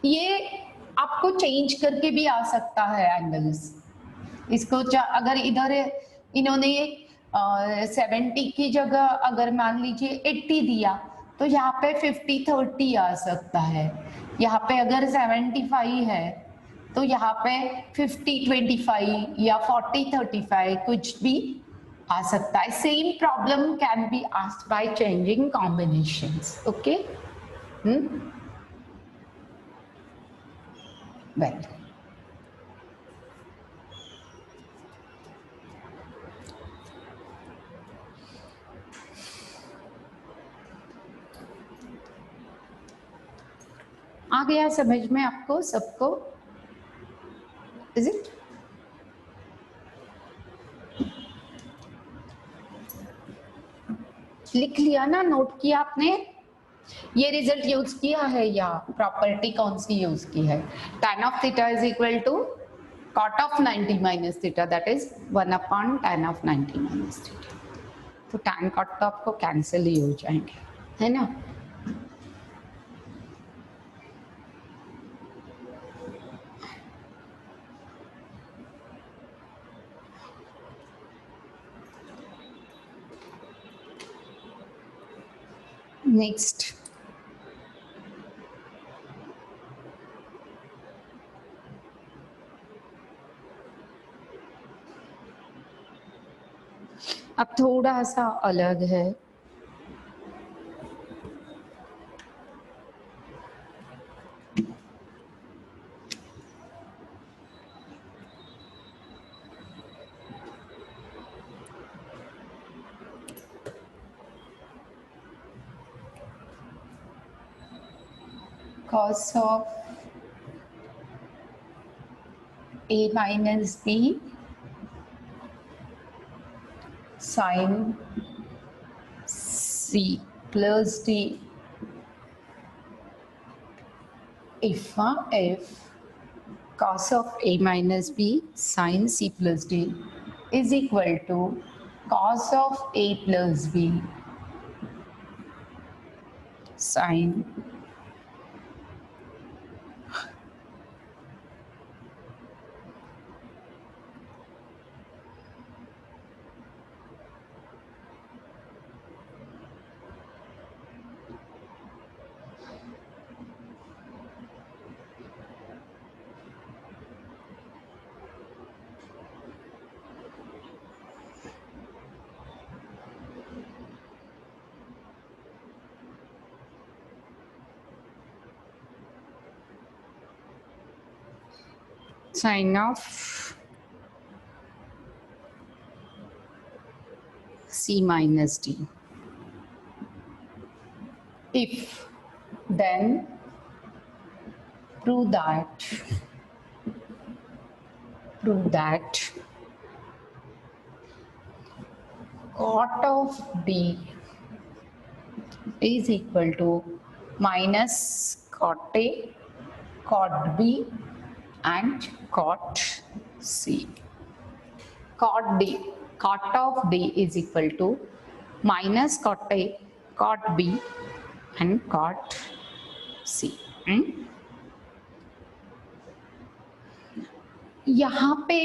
ये आपको चेंज करके भी आ सकता है एंगल्स। इसको अगर इधर इन्होंने 70 की जगह अगर मान लीजिए 80 दिया तो यहाँ पे 50-30 आ सकता है। यहाँ पे अगर 75 है तो यहाँ पे 50-25 या 40-35 कुछ भी आ सकता है। Same problem can be asked by changing combinations. Okay, well आ गया समझ में आपको सबको? Is it? लिख लिया ना, नोट किया आपने? ये रिजल्ट यूज किया है या प्रॉपर्टी कौन सी यूज की है? tan of theta is equal to cot of 90 minus theta, that is 1 upon tan of 90 minus theta। तो tan cot तो आपको कैंसिल ही हो जाएंगे, है ना? नेक्स्ट, अब थोड़ा सा अलग है। cos of a minus b sin c plus d if cos of a minus b sin c plus d is equal to cos of a plus b sin sin of c minus d। If, then prove that cot of d is equal to minus cot a, cot b and cot c। Cot of d is equal to minus cot a, cot b and cot c। यहाँ पे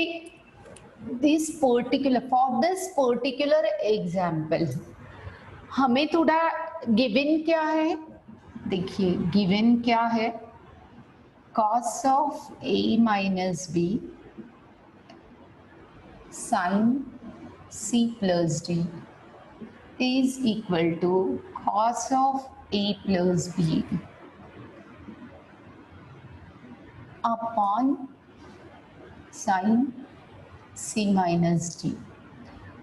for this particular example हमें थोड़ा given क्या है, देखिए given क्या है, cos of a minus b sin c plus d is equal to cos of a plus b upon sin c minus d।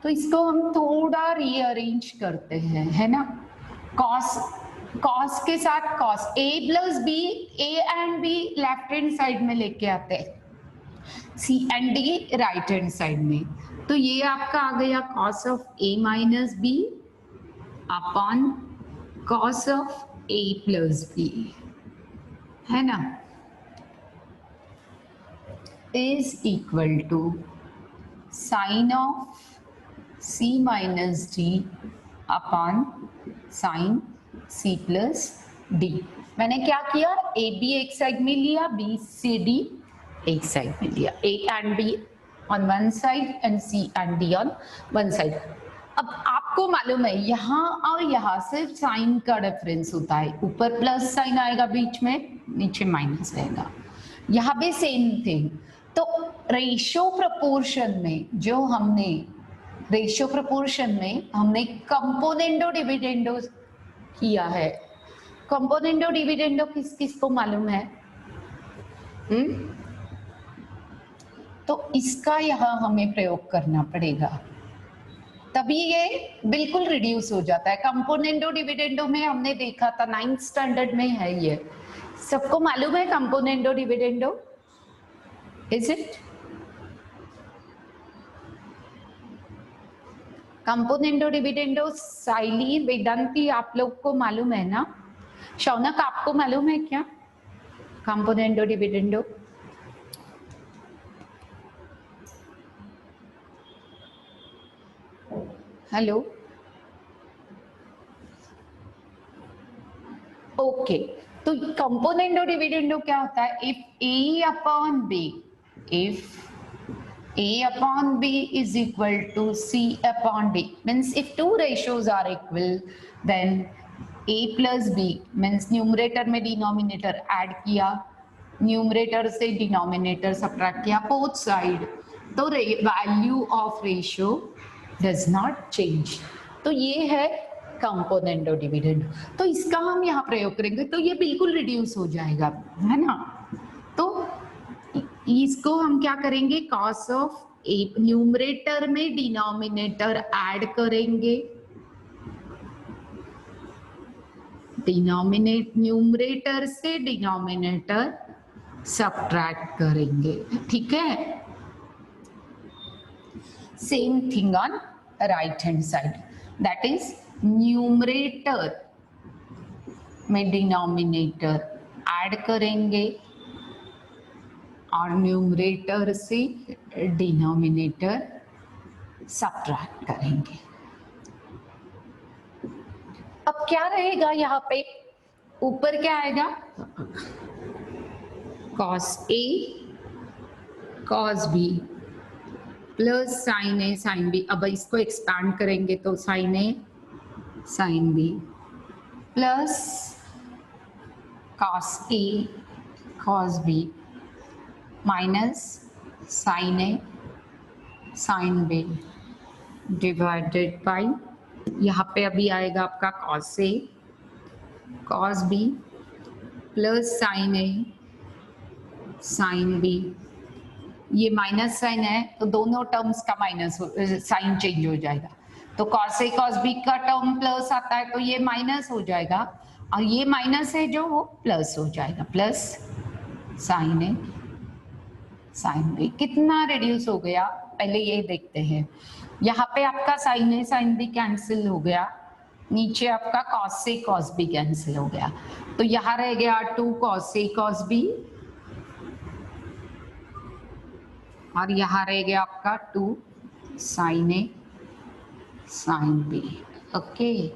तो इसको हम थोड़ा रीअरेंज करते हैं, है ना? cos के साथ cos a plus b, a and b left hand side में लेके आते हैं, C and D right hand side में, तो ये आपका आ गया cos of A minus B upon cos of A plus B, है ना, is equal to sine of C minus D upon sine C plus D. मैंने क्या किया, ए बी एक साइड में लिया, बी सी डी एक साइड में लिया, A and B on one side and C and D on one side. अब आपको मालूम है यहाँ और यहाँ सिर्फ साइन का डिफरेंस होता है, ऊपर प्लस साइन आएगा बीच में, नीचे माइनस रहेगा, यहाँ भी सेम थिंग। तो रेशियो प्रोपोर्शन में जो हमने रेशियो प्रोपोर्शन में हमने कंपोनेंडो डिविडेंडो किया है, कंपोनेंडो डिविडेंडो किस किस को मालूम है? तो इसका यहाँ हमें प्रयोग करना पड़ेगा, तभी ये बिल्कुल रिड्यूस हो जाता है। कंपोनेंडो डिविडेंडो में हमने देखा था, 9th स्टैंडर्ड में है ये, सबको मालूम है componendo dividendo, is it? Componendo dividendo Saili Vedanti आप लोग को मालूम है ना? शौनक आपको मालूम है क्या कंपोनेंडो डिविडेंडो? Hello, okay. तो कंपोनेंडो डिविडेंडो क्या होता है? If A upon B, if A upon B is equal to C upon D, means if two ratios are equal, then A plus B means numerator में denominator add किया, numerator से denominator subtract किया, both side, तो value of ratio does not change। तो ये है componendo dividendo. तो इसका हम यहाँ प्रयोग करेंगे तो ये बिल्कुल रिड्यूस हो जाएगा, है ना। तो इसको हम क्या करेंगे, कॉस ऑफ ए न्यूमरेटर में डिनोमिनेटर ऐड करेंगे, न्यूमरेटर से डिनोमिनेटर सब्ट्रैक्ट करेंगे, ठीक है। Same thing on right hand side, that is numerator में डिनोमिनेटर ऐड करेंगे और न्यूमरेटर से डिनोमिनेटर सब्ट्रैक्ट करेंगे। अब क्या रहेगा यहाँ पे, ऊपर क्या आएगा, cos A cos B plus sine A sine B। अब इसको एक्सपैंड करेंगे तो sine A sine B plus cos A cos B minus sine A sine B divided by, यहाँ पे अभी आएगा आपका cos A cos B plus sine A sine B. ये माइनस साइन है तो दोनों टर्म्स का माइनस साइन चेंज हो जाएगा, तो कॉस ए कॉस बी का टर्म प्लस आता है तो ये माइनस हो जाएगा, और ये माइनस है जो वो प्लस हो जाएगा, plus sine A sine B. कितना रिड्यूस हो गया पहले ये देखते हैं। यहाँ पे आपका sign A sine B cancel हो गया, नीचे आपका cos A cos B cancel हो गया, तो यहाँ रह गया 2 कॉस ए कॉस बी और यहाँ रह गया आपका 2 sign A sine B. Okay,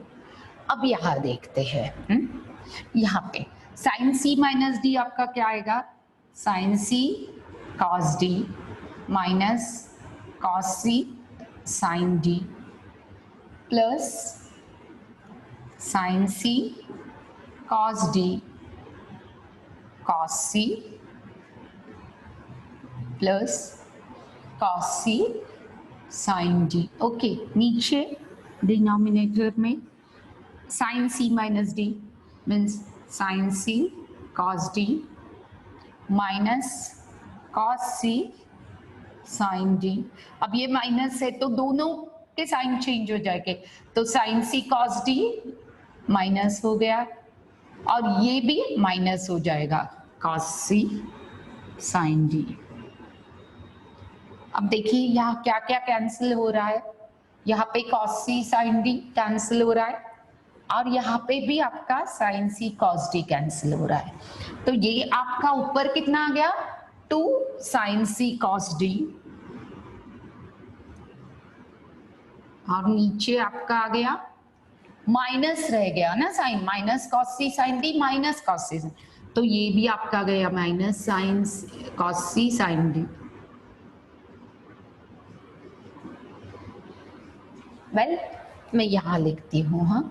अब यहाँ देखते हैं, यहाँ पे साइन सी माइनस डी आपका क्या आएगा, साइन सी cos d minus cos c sin d plus sin c cos d cos c plus cos c sin d। Okay, नीचे डिनोमिनेटर में sin c minus d means sin c cos d minus cos c sin d। अब ये minus है तो दोनों के sign change हो जाएंगे, तो sin c cos d minus हो गया और ये भी माइनस हो जाएगा cos c sin d। अब देखिए यहाँ क्या क्या कैंसिल हो रहा है, यहाँ पे cos c sin d cancel हो रहा है और यहाँ पे भी आपका sin c cos d cancel हो रहा है। तो ये आपका ऊपर कितना आ गया 2 sin c cos d और नीचे आपका आ गया माइनस रह गया ना sine, minus cos c sin d minus cos c, तो ये भी आपका गया minus sin cos c sin d। Well मैं यहां लिखती हूँ हाँ।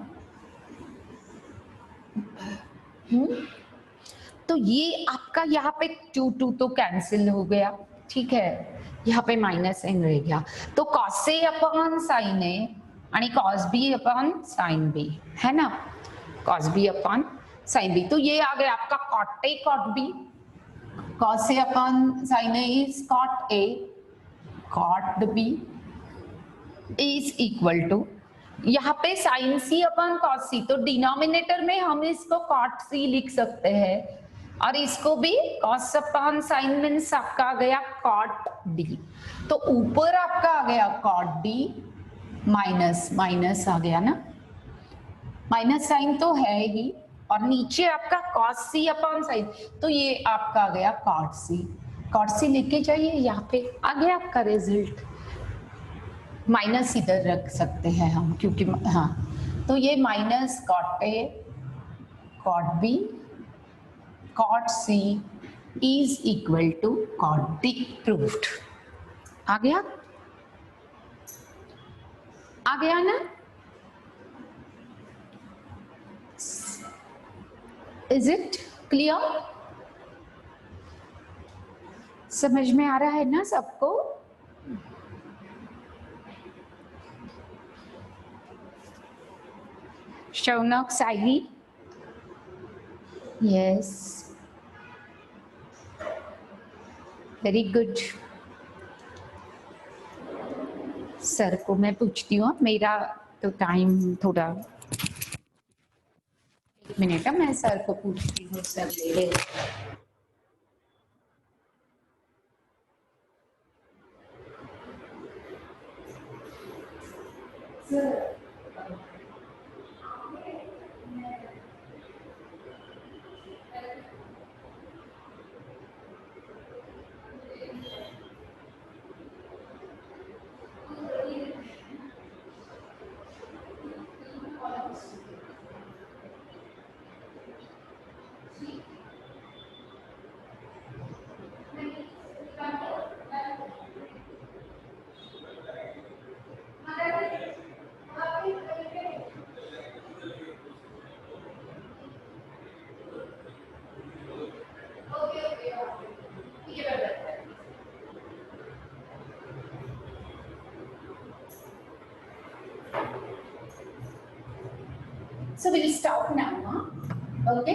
तो ये आपका यहाँ पे 2 तो कैंसिल हो गया, ठीक है, यहाँ पे माइनस n रह गया, तो cos a upon sin a आणि cos b upon sin b है ना, cos b upon sin b, तो ये आ गया आपका cot a cot b, cos a upon sin a is cot a, cot b is equal to यहाँ पे sin c upon cos c, तो डिनोमिनेटर में हम इसको cot c लिख सकते हैं और इसको भी cos अपॉन sin मीन्स आपका आ गया cot d, तो ऊपर आपका आ गया cot d माइनस माइनस आ गया ना, माइनस साइन तो है ही और नीचे आपका cos c अपॉन sin, तो ये आपका आ गया cot c, cot c लिख के जाइए, यहाँ पे आ गया आपका रिजल्ट, माइनस इधर रख सकते हैं हम क्योंकि हाँ, तो ये minus cot a cot b cot c is equal to cot d proved। आ गया ना, इज इट क्लियर, समझ में आ रहा है ना सबको? शौनक साहिल, यस वेरी गुड। सर को मैं पूछती हूँ, मेरा तो टाइम थोड़ा, एक मिनट है, मैं सर को पूछती हूँ, सर ले ले। Sir So we'll stop now, हाँ? Okay?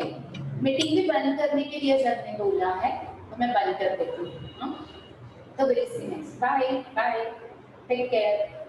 मीटिंग भी बंद करने के लिए सर ने बोला है, तो मैं बंद कर देती हूँ, हाँ? तो we'll see next. Bye, bye, take care.